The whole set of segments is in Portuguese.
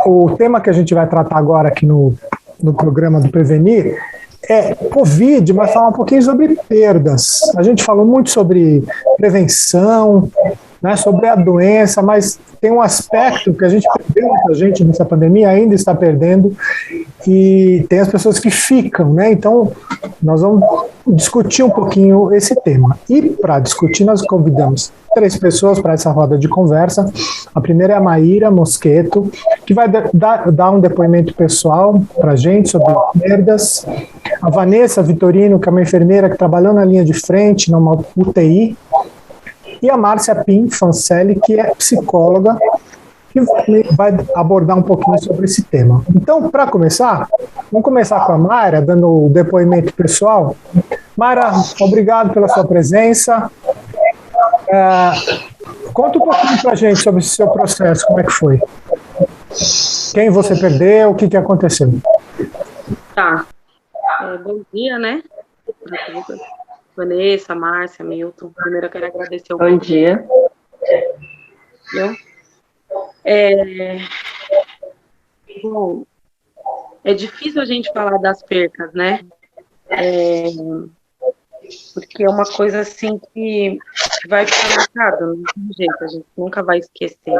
O tema que a gente vai tratar agora aqui no programa do Prevenir é Covid, mas falar um pouquinho sobre perdas. A gente falou muito sobre prevenção, né, sobre a doença, mas tem um aspecto que a gente perdeu, muita gente nessa pandemia ainda está perdendo, e tem as pessoas que ficam, né? Então, nós vamos discutir um pouquinho esse tema. E para discutir, nós convidamos 3 pessoas para essa roda de conversa. A primeira é a Maíra Mosqueto, que vai dar um depoimento pessoal para a gente sobre perdas. A Vanessa Vitorino, que é uma enfermeira que trabalhou na linha de frente, numa UTI. E a Márcia Pim Fancelli, que é psicóloga, que vai abordar um pouquinho sobre esse tema. Então, para começar, vamos começar com a Mayra, dando o depoimento pessoal. Mayra, obrigado pela sua presença. Conta um pouquinho para a gente sobre o seu processo, como é que foi? Quem você perdeu, o que aconteceu? Tá. Bom dia, né? Vanessa, Márcia, Milton. Primeiro eu quero agradecer o Bom dia. Bom, é difícil a gente falar das percas, né? Porque é uma coisa assim que vai ficar marcada, não tem jeito, a gente nunca vai esquecer.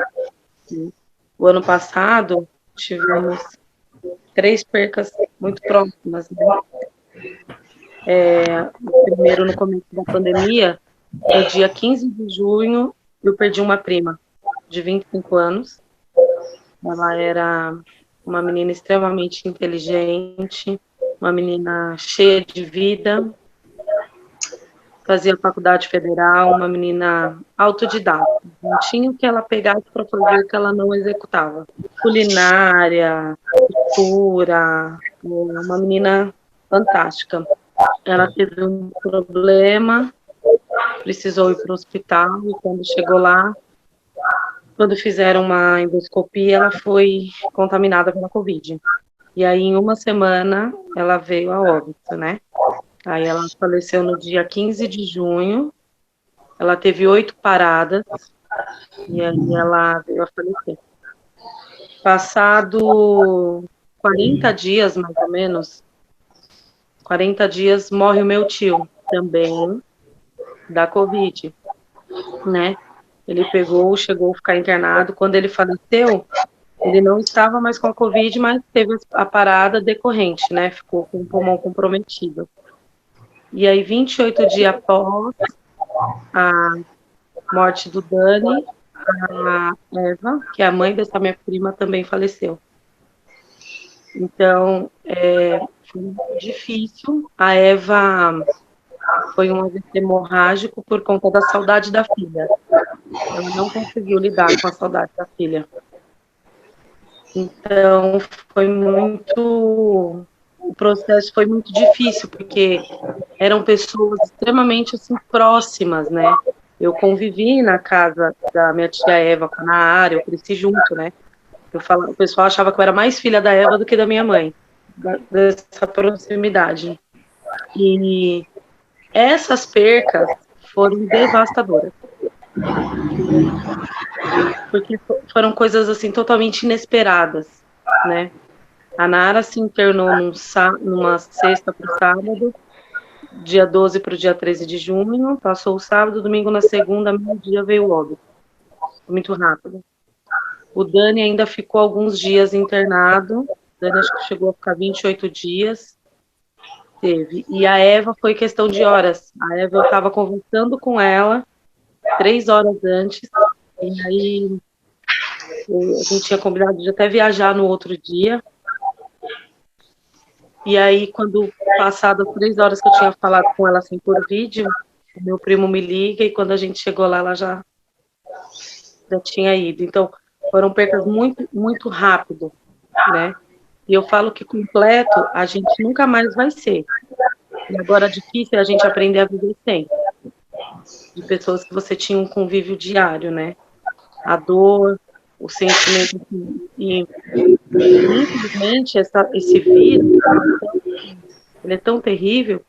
O ano passado tivemos 3 percas muito próximas, né? Primeiro, no começo da pandemia, no dia 15 de junho, eu perdi uma prima de 25 anos. Ela era uma menina extremamente inteligente, uma menina cheia de vida, fazia faculdade federal, uma menina autodidata. Não tinha o que ela pegasse para fazer que ela não executava. Culinária, costura, uma menina fantástica. Ela teve um problema, precisou ir para o hospital, e quando chegou lá, quando fizeram uma endoscopia, ela foi contaminada pela Covid. E aí, em uma semana, ela veio a óbito, né? Aí ela faleceu no dia 15 de junho, ela teve 8 paradas, e aí ela veio a falecer. Passado 40 dias, mais ou menos, 40 dias, morre o meu tio, também da Covid, né? Ele chegou a ficar internado. Quando ele faleceu, ele não estava mais com a Covid, mas teve a parada decorrente, né? Ficou com o pulmão comprometido. E aí, 28 dias após a morte do Dani, a Eva, que é a mãe dessa minha prima, também faleceu. Então, foi muito difícil. A Eva foi um AVC hemorrágico por conta da saudade da filha. Ela não conseguiu lidar com a saudade da filha. Então, o processo foi muito difícil, porque eram pessoas extremamente, assim, próximas, né? Eu convivi na casa da minha tia Eva, na área, eu cresci junto, né? O pessoal achava que eu era mais filha da Eva do que da minha mãe, dessa proximidade. E essas percas foram devastadoras. Porque foram coisas, assim, totalmente inesperadas, né? A Nara se internou numa sexta para o sábado, dia 12 para o dia 13 de junho, passou o sábado, domingo na segunda, meio-dia veio o óbito. Muito rápido. O Dani ainda ficou alguns dias internado, o Dani acho que chegou a ficar 28 dias, teve. E a Eva foi questão de horas. A Eva, eu estava conversando com ela 3 horas antes, e aí a gente tinha combinado de até viajar no outro dia. E aí, quando passadas 3 horas que eu tinha falado com ela assim por vídeo, meu primo me liga, e quando a gente chegou lá, ela já tinha ido. Então, foram percas muito, muito rápido, né? E eu falo que completo a gente nunca mais vai ser. E agora difícil é a gente aprender a viver sem. De pessoas que você tinha um convívio diário, né? A dor, o sentimento. E infelizmente, esse vírus, ele é tão terrível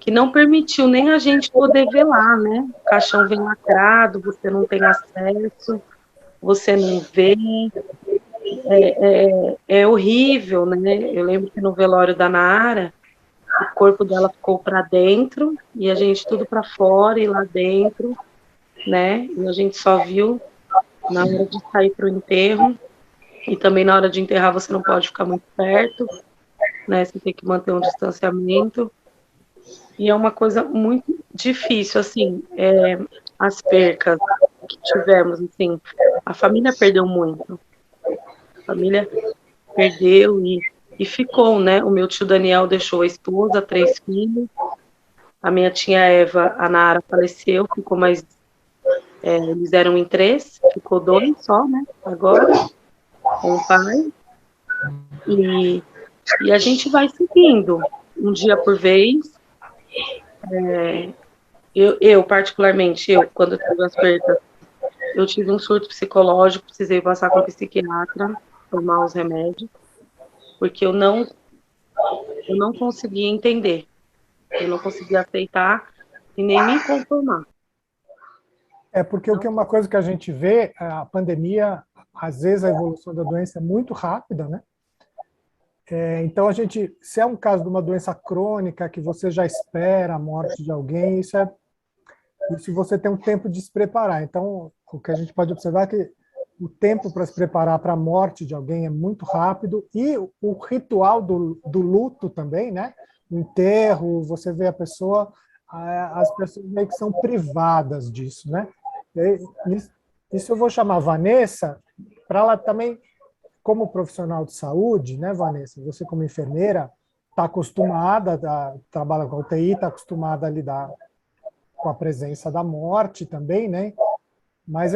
que não permitiu nem a gente poder velar, né? O caixão vem lacrado, você não tem acesso, você não vê. é horrível, né? Eu lembro que no velório da Nara, o corpo dela ficou para dentro e a gente tudo para fora e lá dentro, né? E a gente só viu na hora de sair para o enterro e também na hora de enterrar você não pode ficar muito perto, né? Você tem que manter um distanciamento e é uma coisa muito difícil, assim, as percas que tivemos, assim, a família perdeu muito, a família perdeu e ficou, né? O meu tio Daniel deixou a esposa, 3 filhos, a minha tia Eva, a Nara, faleceu, ficou mais, eles eram em 3, ficou 2 só, né? Agora, com o pai, e, e a gente vai seguindo, um dia por vez. Particularmente, quando eu tive as perdas, eu tive um surto psicológico, precisei passar com um psiquiatra, tomar os remédios, porque eu não conseguia entender, eu não conseguia aceitar e nem me conformar. É porque o que é uma coisa que a gente vê, a pandemia, às vezes a evolução da doença é muito rápida, né? Então a gente, se é um caso de uma doença crônica que você já espera a morte de alguém, isso você tem um tempo de se preparar. Então o que a gente pode observar é que o tempo para se preparar para a morte de alguém é muito rápido e o ritual do luto também, né? O enterro, você vê a pessoa, as pessoas meio que são privadas disso, né? Isso eu vou chamar a Vanessa para ela também, como profissional de saúde, né, Vanessa? Você como enfermeira está acostumada, trabalha com a UTI, está acostumada a lidar com a presença da morte também, né? Mas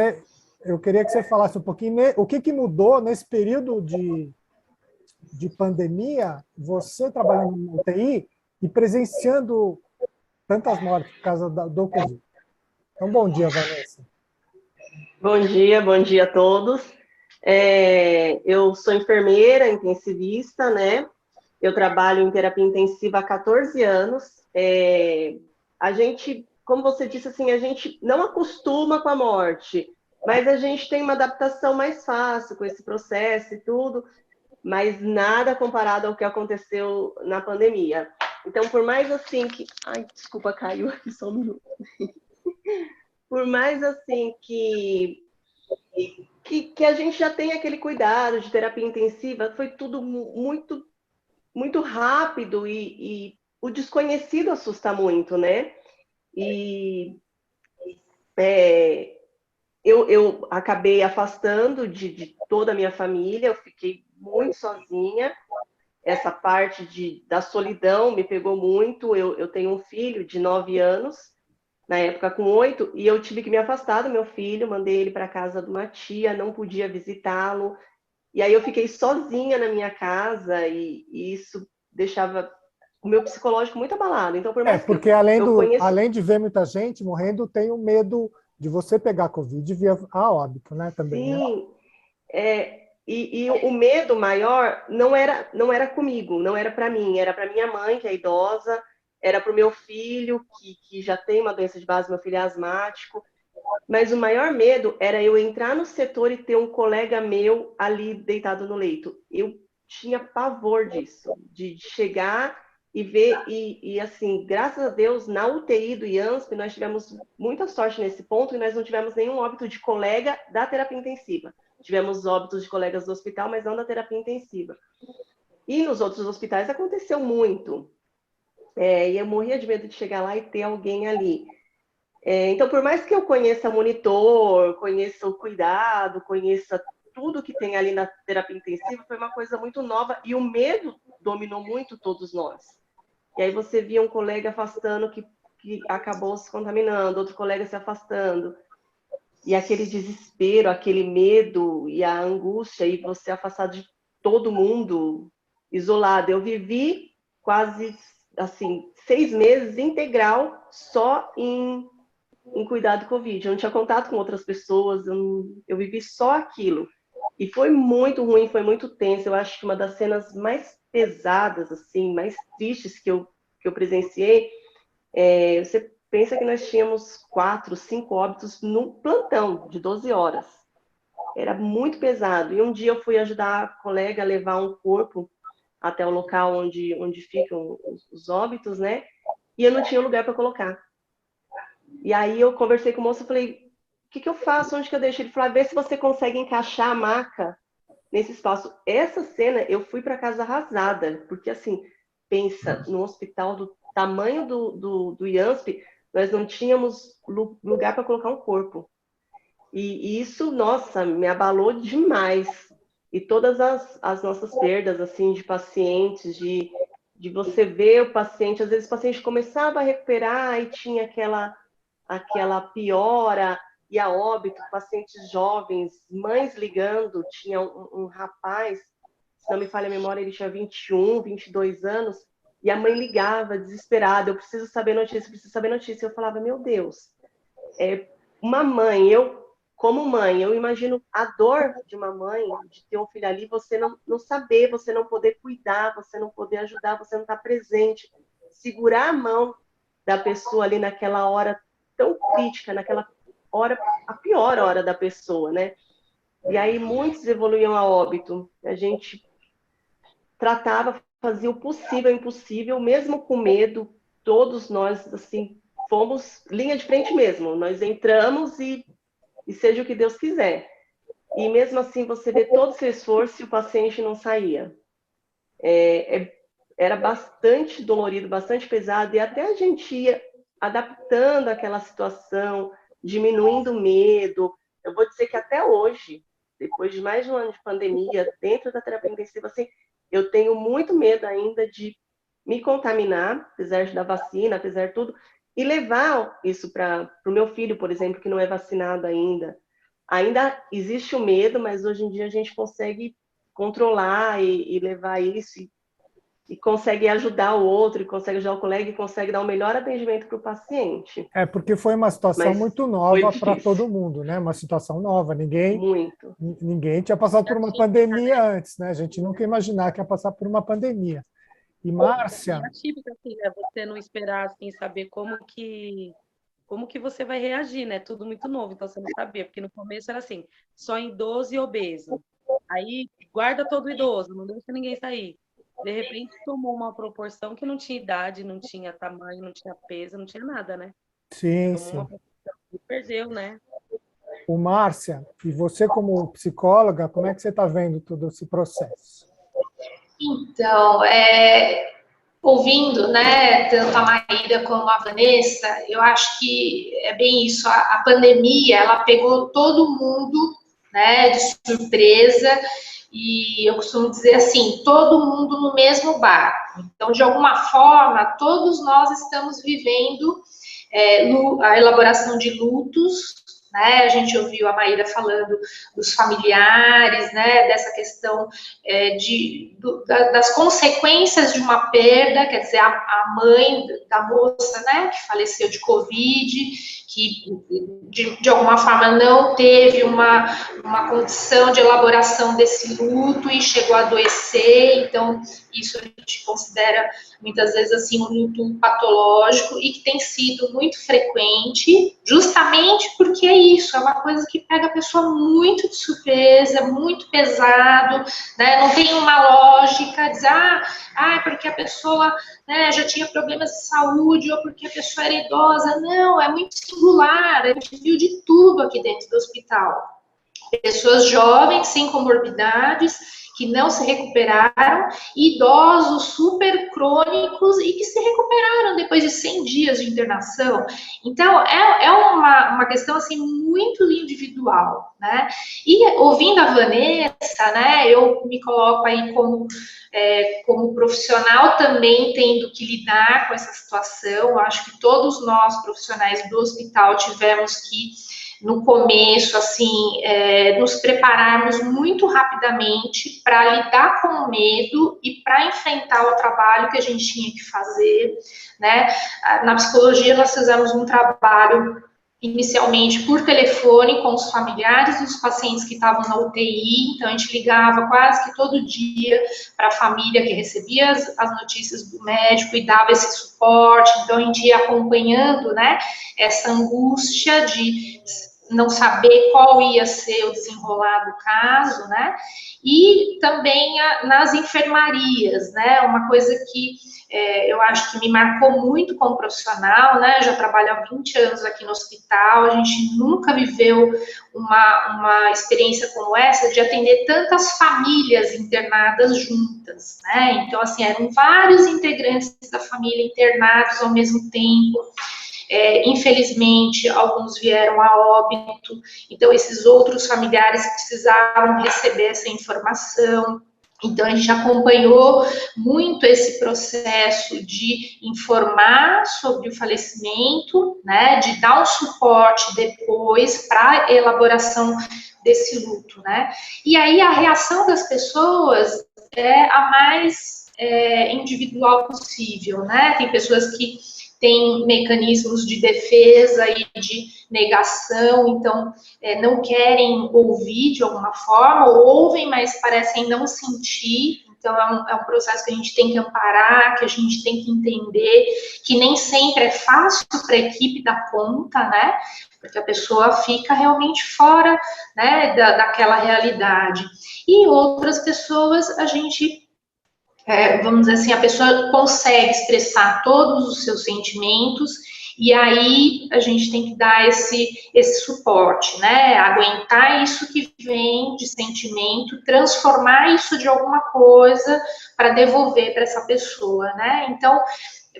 eu queria que você falasse um pouquinho o que mudou nesse período de pandemia, você trabalhando no UTI e presenciando tantas mortes por causa do Covid. Então, bom dia, Vanessa. Bom dia a todos. Eu sou enfermeira intensivista, né? Eu trabalho em terapia intensiva há 14 anos. A gente, como você disse, assim, a gente não acostuma com a morte, mas a gente tem uma adaptação mais fácil com esse processo e tudo, mas nada comparado ao que aconteceu na pandemia. Então, por mais assim que... Ai, desculpa, caiu aqui só um minuto. Por mais assim que a gente já tem aquele cuidado de terapia intensiva, foi tudo muito, muito rápido e o desconhecido assusta muito, né? E eu acabei afastando de toda a minha família, eu fiquei muito sozinha, essa parte da solidão me pegou muito, eu tenho um filho de 9 anos, na época com 8, e eu tive que me afastar do meu filho, mandei ele para casa de uma tia, não podia visitá-lo, e aí eu fiquei sozinha na minha casa, e isso deixava o meu psicológico muito abalado. Então, por mais que Porque eu conheço... além de ver muita gente morrendo, tem o medo de você pegar Covid e vir a óbito, né? Também, né? Sim, e o medo maior não era comigo, não era para mim, era para minha mãe, que é idosa, era para o meu filho, que já tem uma doença de base, meu filho é asmático, mas o maior medo era eu entrar no setor e ter um colega meu ali deitado no leito. Eu tinha pavor disso, de chegar e ver, e assim, graças a Deus, na UTI do IANSP, nós tivemos muita sorte nesse ponto e nós não tivemos nenhum óbito de colega da terapia intensiva. Tivemos óbitos de colegas do hospital, mas não da terapia intensiva. E nos outros hospitais aconteceu muito. E eu morria de medo de chegar lá e ter alguém ali. Então, por mais que eu conheça monitor, conheça o cuidado, conheça tudo que tem ali na terapia intensiva, foi uma coisa muito nova e o medo dominou muito todos nós. E aí você via um colega afastando que acabou se contaminando, outro colega se afastando. E aquele desespero, aquele medo e a angústia, e você afastado de todo mundo, isolado. Eu vivi quase, assim, 6 meses integral só em cuidar do Covid. Eu não tinha contato com outras pessoas, eu vivi só aquilo. E foi muito ruim, foi muito tenso. Eu acho que uma das cenas mais pesadas, assim, mais tristes que eu presenciei, você pensa que nós tínhamos 4, 5 óbitos no plantão de 12 horas. era muito pesado. E um dia eu fui ajudar a colega a levar um corpo até o local onde ficam os óbitos, né? E eu não tinha lugar para colocar. E aí eu conversei com o moço e falei, o que eu faço? Onde que eu deixo? Ele falou, vê se você consegue encaixar a maca nesse espaço. Essa cena, eu fui para casa arrasada, porque assim, pensa, no hospital do tamanho do IANSP, nós não tínhamos lugar para colocar um corpo. E isso, nossa, me abalou demais. E todas as nossas perdas, assim, de pacientes, de você ver o paciente, às vezes o paciente começava a recuperar e tinha aquela piora, e a óbito, pacientes jovens, mães ligando, tinha um rapaz, se não me falha a memória, ele tinha 21, 22 anos, e a mãe ligava, desesperada, eu preciso saber notícia, preciso saber notícia. Eu falava, meu Deus, uma mãe, como mãe, eu imagino a dor de uma mãe, de ter um filho ali, você não saber, você não poder cuidar, você não poder ajudar, você não estar presente, segurar a mão da pessoa ali naquela hora tão crítica, naquela hora, a pior hora da pessoa, né? E aí muitos evoluíam a óbito. A gente tratava, fazia o possível, o impossível, mesmo com medo. Todos nós, assim, fomos linha de frente mesmo. Nós entramos e seja o que Deus quiser. E mesmo assim, você vê todo o seu esforço e o paciente não saía. Era bastante dolorido, bastante pesado, e até a gente ia adaptando aquela situação, diminuindo o medo. Eu vou dizer que até hoje, depois de mais de um ano de pandemia, dentro da terapia intensiva, assim, eu tenho muito medo ainda de me contaminar, apesar da vacina, apesar de tudo, e levar isso para o meu filho, por exemplo, que não é vacinado ainda. Ainda existe o medo, mas hoje em dia a gente consegue controlar e levar isso e consegue ajudar o outro, e consegue ajudar o colega, e consegue dar o melhor atendimento para o paciente. Porque foi uma situação Mas muito foi nova para difícil. todo mundo, né? Uma situação nova. Muito. Ninguém tinha passado por uma pandemia antes, né? A gente nunca ia imaginar que ia passar por uma pandemia. E Márcia, É atípico, assim, né? Você não esperar, assim, saber como que você vai reagir, né? Tudo muito novo, então você não sabia, porque no começo era assim, só idoso e obeso. Aí guarda todo idoso, não deixa ninguém sair. De repente tomou uma proporção que não tinha idade, não tinha tamanho, não tinha peso, não tinha nada, né? sim, Tomou uma sim. proporção e perdeu, né? O Márcia, e você como psicóloga, como é que você está vendo todo esse processo? Então, ouvindo, né, tanto a Maíra como a Vanessa, eu acho que é bem isso. A pandemia, ela pegou todo mundo, né, de surpresa, e eu costumo dizer assim, todo mundo no mesmo barco. Então, de alguma forma, todos nós estamos vivendo a elaboração de lutos, né? A gente ouviu a Maíra falando dos familiares, né? Dessa questão das consequências de uma perda, quer dizer, a mãe da moça, né? Que faleceu de Covid, que de alguma forma não teve uma condição de elaboração desse luto e chegou a adoecer, então isso a gente considera muitas vezes assim um luto patológico e que tem sido muito frequente, justamente porque é isso, é uma coisa que pega a pessoa muito de surpresa, muito pesado, né? Não tem uma lógica, dizer, porque a pessoa, né, já tinha problemas de saúde ou porque a pessoa era idosa. Não, é muito singular, a gente viu de tudo aqui dentro do hospital. Pessoas jovens, sem comorbidades, que não se recuperaram, e idosos super crônicos e que se recuperaram depois de 100 dias de internação. Então, é uma questão, assim, muito individual, né? E ouvindo a Vanessa, né, eu me coloco aí como profissional também tendo que lidar com essa situação. Acho que todos nós, profissionais do hospital, tivemos que no começo, assim, nos prepararmos muito rapidamente para lidar com o medo e para enfrentar o trabalho que a gente tinha que fazer, né? Na psicologia, nós fizemos um trabalho inicialmente por telefone com os familiares dos pacientes que estavam na UTI, então a gente ligava quase que todo dia para a família que recebia as notícias do médico e dava esse suporte, então a gente ia acompanhando, né, essa angústia de não saber qual ia ser o desenrolar do caso, né? E também nas enfermarias, né? Uma coisa que eu acho que me marcou muito como profissional, né? Já trabalho há 20 anos aqui no hospital, a gente nunca viveu uma experiência como essa de atender tantas famílias internadas juntas, né? Então, assim, eram vários integrantes da família internados ao mesmo tempo. Infelizmente, alguns vieram a óbito, então esses outros familiares precisavam receber essa informação. Então, a gente acompanhou muito esse processo de informar sobre o falecimento, né, de dar um suporte depois para a elaboração desse luto, né. E aí, a reação das pessoas é a mais individual possível, né. Tem pessoas que tem mecanismos de defesa e de negação, então não querem ouvir de alguma forma, ou ouvem, mas parecem não sentir. Então é um processo que a gente tem que amparar, que a gente tem que entender, que nem sempre é fácil para a equipe dar conta, né? Porque a pessoa fica realmente fora, né, daquela realidade. E outras pessoas, a gente vamos dizer assim, a pessoa consegue expressar todos os seus sentimentos, e aí a gente tem que dar esse suporte, né? Aguentar isso que vem de sentimento, transformar isso de alguma coisa para devolver para essa pessoa, né? Então,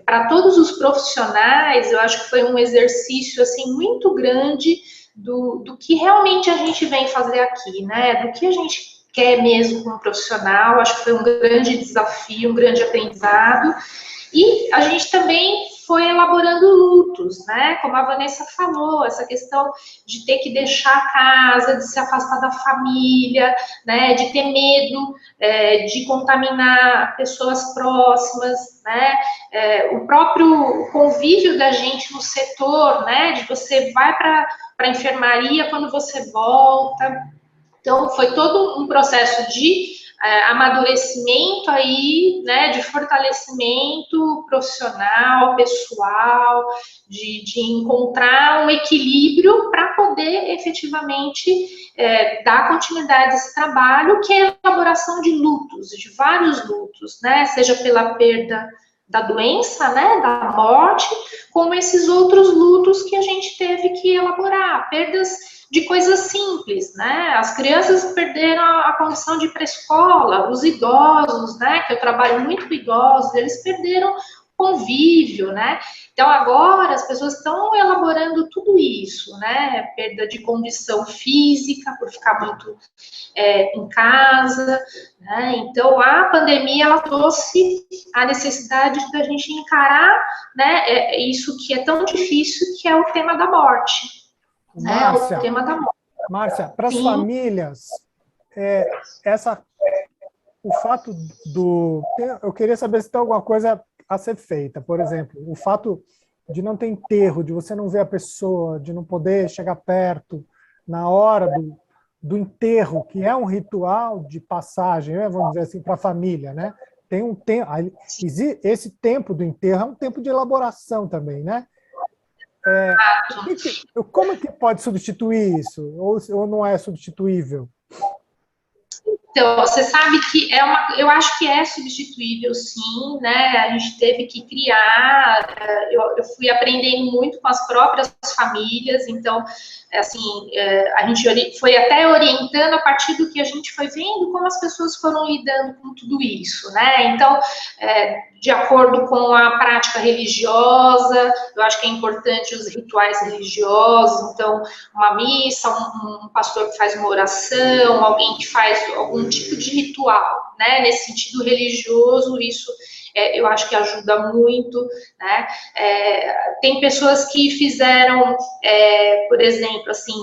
para todos os profissionais, eu acho que foi um exercício, assim, muito grande do que realmente a gente vem fazer aqui, né? Do que a gente quer mesmo como profissional, acho que foi um grande desafio, um grande aprendizado, e a gente também foi elaborando lutos, né, como a Vanessa falou, essa questão de ter que deixar a casa, de se afastar da família, né, de ter medo de contaminar pessoas próximas, né, o próprio convívio da gente no setor, né, de você vai para a enfermaria quando você volta. Então, foi todo um processo de amadurecimento aí, né, de fortalecimento profissional, pessoal, de encontrar um equilíbrio para poder efetivamente dar continuidade a esse trabalho, que é a elaboração de lutos, de vários lutos, né, seja pela perda da doença, né, da morte, como esses outros lutos que a gente teve que elaborar, perdas de coisas simples, né? As crianças perderam a condição de ir para a escola, os idosos, né? Que eu trabalho muito com idosos, eles perderam convívio, né? Então, agora as pessoas estão elaborando tudo isso, né? Perda de condição física, por ficar muito em casa, né? Então, a pandemia, ela trouxe a necessidade da gente encarar, né? Isso que é tão difícil, que é o tema da morte. Márcia, o tema da morte. Márcia, para as famílias, o fato eu queria saber se tem alguma coisa a ser feita. Por exemplo, o fato de não ter enterro, de você não ver a pessoa, de não poder chegar perto na hora do enterro, que é um ritual de passagem, né, vamos dizer assim, para a família, né? Tem um tempo, esse tempo do enterro é um tempo de elaboração também, né? Como que pode substituir isso? Ou não é substituível? Então, você sabe que eu acho que é substituível, sim, né? A gente teve que criar, eu fui aprendendo muito com as próprias famílias, então, assim, a gente foi até orientando a partir do que a gente foi vendo como as pessoas foram lidando com tudo isso, né? Então, de acordo com a prática religiosa, eu acho que é importante os rituais religiosos, então, uma missa, um pastor que faz uma oração, alguém que faz algum tipo de ritual, né? Nesse sentido religioso, isso eu acho que ajuda muito, né? Tem pessoas que fizeram, por exemplo, assim,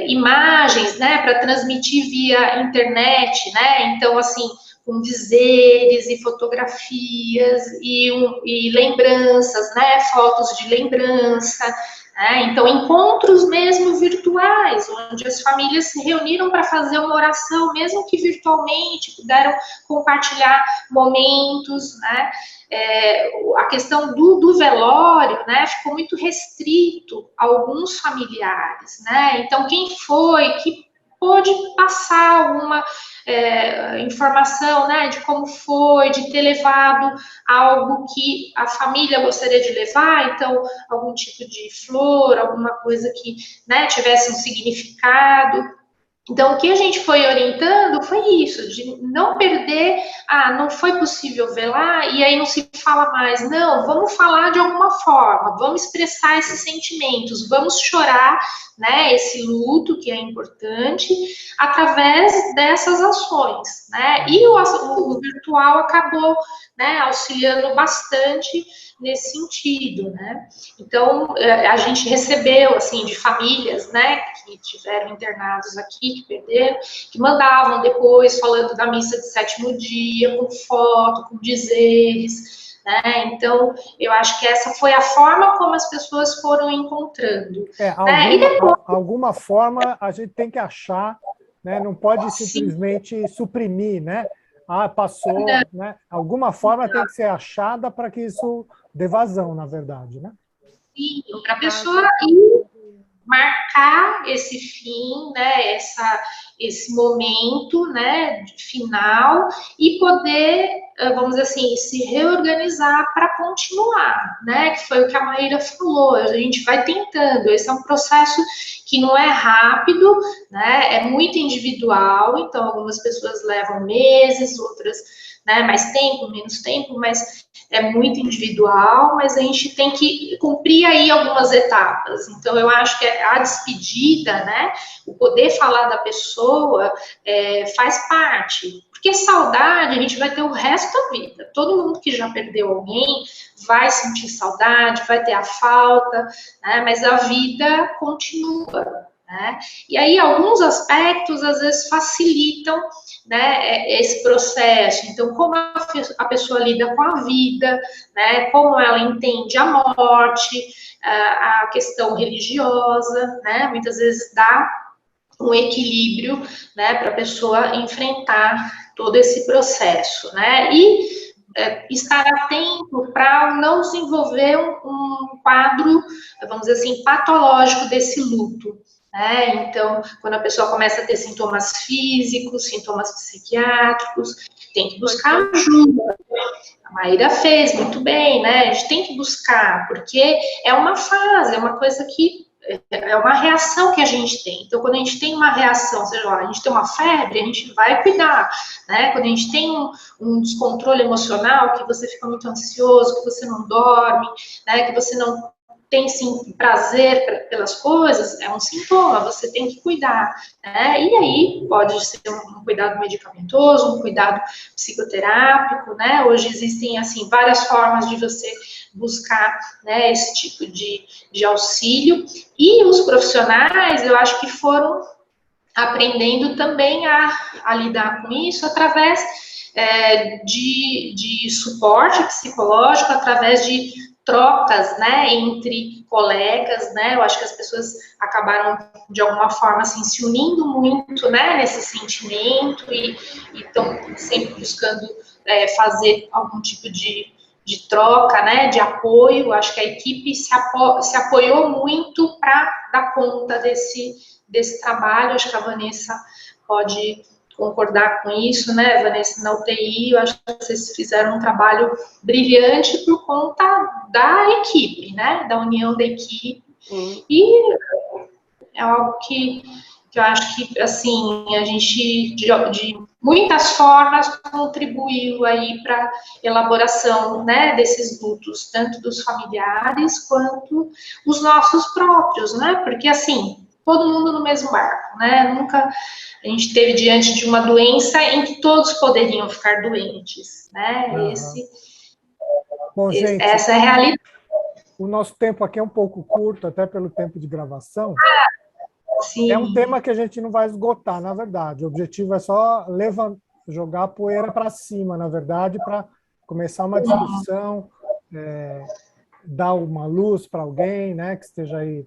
imagens, né, para transmitir via internet, né? Então, assim, com dizeres e fotografias e lembranças, né? Fotos de lembrança. né? Então, encontros mesmo virtuais, onde as famílias se reuniram para fazer uma oração, mesmo que virtualmente, puderam compartilhar momentos, né? A questão do velório, né, ficou muito restrito a alguns familiares, né? Então, quem foi que pôde passar alguma informação, né, de como foi, de ter levado algo que a família gostaria de levar, então, algum tipo de flor, alguma coisa que, né, tivesse um significado. Então, o que a gente foi orientando foi isso, de não perder, não foi possível velar, e aí não se fala mais, não, vamos falar de alguma forma, vamos expressar esses sentimentos, vamos chorar, né, esse luto que é importante, através dessas ações, né, e o virtual acabou, né, auxiliando bastante nesse sentido, né. Então, a gente recebeu, assim, de famílias, né, que tiveram internados aqui, que perderam, que mandavam depois, falando da missa de sétimo dia, com foto, com dizeres, né, então, eu acho que essa foi a forma como as pessoas foram encontrando. Né? Alguma forma a gente tem que achar, né, não pode simplesmente suprimir, né, passou, né, alguma forma tem que ser achada para que isso dê vazão, na verdade, né? Sim, para a pessoa ir marcar esse fim, né, esse momento, né, final, e poder, vamos dizer assim, se reorganizar para continuar, né, que foi o que a Maíra falou, a gente vai tentando, esse é um processo que não é rápido, né, é muito individual, então algumas pessoas levam meses, outras, né, mais tempo, menos tempo, mas é muito individual, mas a gente tem que cumprir aí algumas etapas. Então, eu acho que a despedida, né, o poder falar da pessoa faz parte. Porque saudade a gente vai ter o resto da vida. Todo mundo que já perdeu alguém vai sentir saudade, vai ter a falta, né, mas a vida continua. Né? E aí, alguns aspectos, às vezes, facilitam, né, esse processo. Então, como a pessoa lida com a vida, né, como ela entende a morte, a questão religiosa, né, muitas vezes dá um equilíbrio, né, para a pessoa enfrentar todo esse processo, né, e estar atento para não desenvolver um quadro, vamos dizer assim, patológico desse luto. Então, quando a pessoa começa a ter sintomas físicos, sintomas psiquiátricos, tem que buscar ajuda. A Maíra fez muito bem, né? A gente tem que buscar, porque é uma fase, é uma coisa que é uma reação que a gente tem. Então, quando a gente tem uma reação, seja lá, a gente tem uma febre, a gente vai cuidar, né? Quando a gente tem um descontrole emocional, que você fica muito ansioso, que você não dorme, né? Que você não tem, sim, prazer pelas coisas, é um sintoma, você tem que cuidar, né? E aí pode ser um cuidado medicamentoso, um cuidado psicoterápico, né? Hoje existem, assim, várias formas de você buscar, né, esse tipo de auxílio, e os profissionais, eu acho que foram aprendendo também a lidar com isso através de suporte psicológico, através de trocas, né, entre colegas, né, eu acho que as pessoas acabaram, de alguma forma, assim, se unindo muito, né, nesse sentimento e estão sempre buscando fazer algum tipo de troca, né, de apoio. Acho que a equipe se apoiou muito para dar conta desse trabalho. Acho que a Vanessa pode concordar com isso, né, Vanessa, na UTI, eu acho que vocês fizeram um trabalho brilhante por conta da equipe, né, da união da equipe, e é algo que eu acho que, assim, a gente, de muitas formas, contribuiu aí para a elaboração, né, desses lutos, tanto dos familiares quanto os nossos próprios, né, porque, assim, todo mundo no mesmo barco, né, nunca a gente esteve diante de uma doença em que todos poderiam ficar doentes, né, Bom, gente, essa é a realidade. O nosso tempo aqui é um pouco curto, até pelo tempo de gravação. Sim. É um tema que a gente não vai esgotar, na verdade. O objetivo é só jogar a poeira para cima, na verdade, para começar uma discussão dar uma luz para alguém, né, que esteja aí.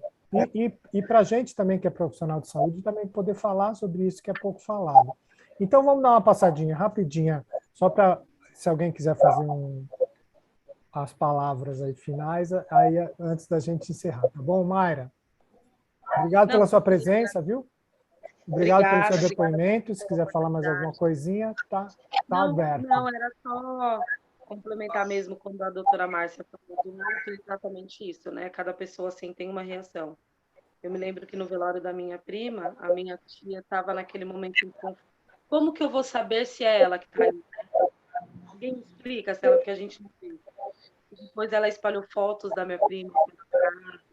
E para a gente também, que é profissional de saúde, também poder falar sobre isso que é pouco falado. Então, vamos dar uma passadinha rapidinha, só para, se alguém quiser fazer as palavras aí finais, aí antes da gente encerrar, tá bom, Mayra? Obrigado pela sua presença, viu? Obrigado pelo seu depoimento. Se quiser falar mais alguma coisinha, tá aberto. Não, era só complementar mesmo quando a doutora Márcia falou do luto, exatamente isso, né? Cada pessoa assim tem uma reação. Eu me lembro que no velório da minha prima, a minha tia estava naquele momento em conflito. Como que eu vou saber se é ela que está aí? Alguém me explica se ela, porque a gente não viu. Depois ela espalhou fotos da minha prima.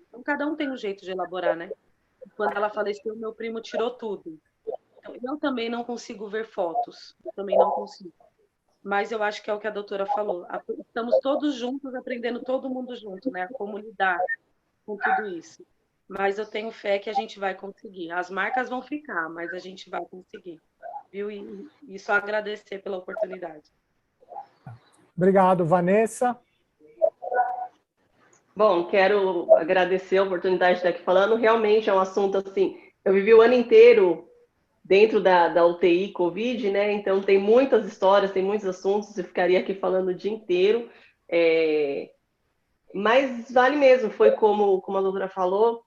Então, cada um tem um jeito de elaborar, né? Quando ela faleceu, meu primo tirou tudo. Então, eu também não consigo ver fotos. Eu também não consigo. Mas eu acho que é o que a doutora falou. Estamos todos juntos, aprendendo todo mundo junto, né? Como lidar com tudo isso. Mas eu tenho fé que a gente vai conseguir. As marcas vão ficar, mas a gente vai conseguir. Viu? E só agradecer pela oportunidade. Obrigado, Vanessa. Bom, quero agradecer a oportunidade de estar aqui falando. Realmente é um assunto assim. Eu vivi o ano inteiro dentro da UTI Covid, né? Então tem muitas histórias, tem muitos assuntos. Eu ficaria aqui falando o dia inteiro. Mas vale mesmo, foi como a doutora falou.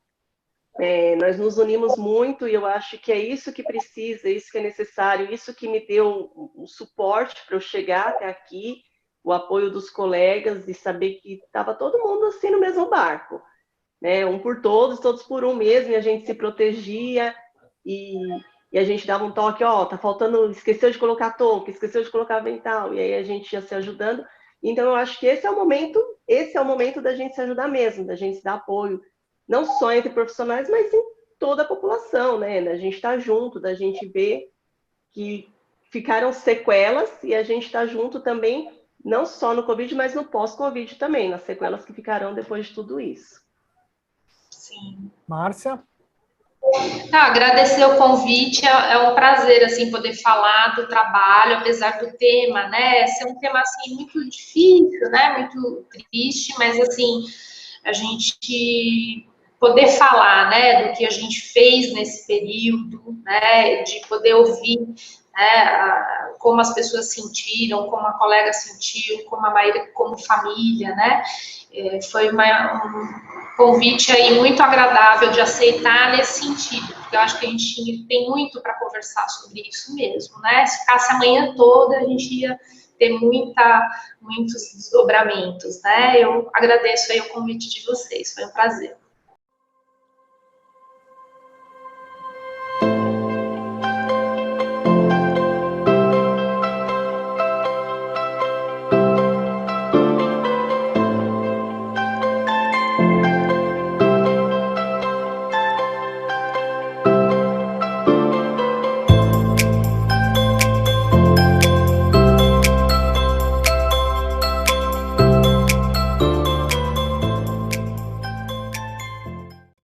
Nós nos unimos muito e eu acho que é isso que precisa, isso que é necessário, isso que me deu um suporte para eu chegar até aqui, o apoio dos colegas e saber que estava todo mundo assim no mesmo barco, né? Um por todos, todos por um mesmo, e a gente se protegia e a gente dava um toque, tá faltando, esqueceu de colocar touca, esqueceu de colocar avental, e aí a gente ia se ajudando. Então eu acho que esse é o momento da gente se ajudar mesmo, da gente se dar apoio, não só entre profissionais, mas em toda a população, né? Da gente estar junto, da gente ver que ficaram sequelas e a gente está junto também, não só no Covid, mas no pós-Covid também, nas sequelas que ficarão depois de tudo isso. Sim. Márcia? Agradecer o convite, é um prazer, assim, poder falar do trabalho, apesar do tema, né, ser um tema, assim, muito difícil, né, muito triste, mas, assim, a gente poder falar, né, do que a gente fez nesse período, né, de poder ouvir, né, como as pessoas sentiram, como a colega sentiu, como a Maíra, como família, né, foi um convite aí muito agradável de aceitar nesse sentido, porque eu acho que a gente tem muito para conversar sobre isso mesmo, né, se ficasse a manhã toda, a gente ia ter muitos desdobramentos, né? Eu agradeço aí o convite de vocês, foi um prazer.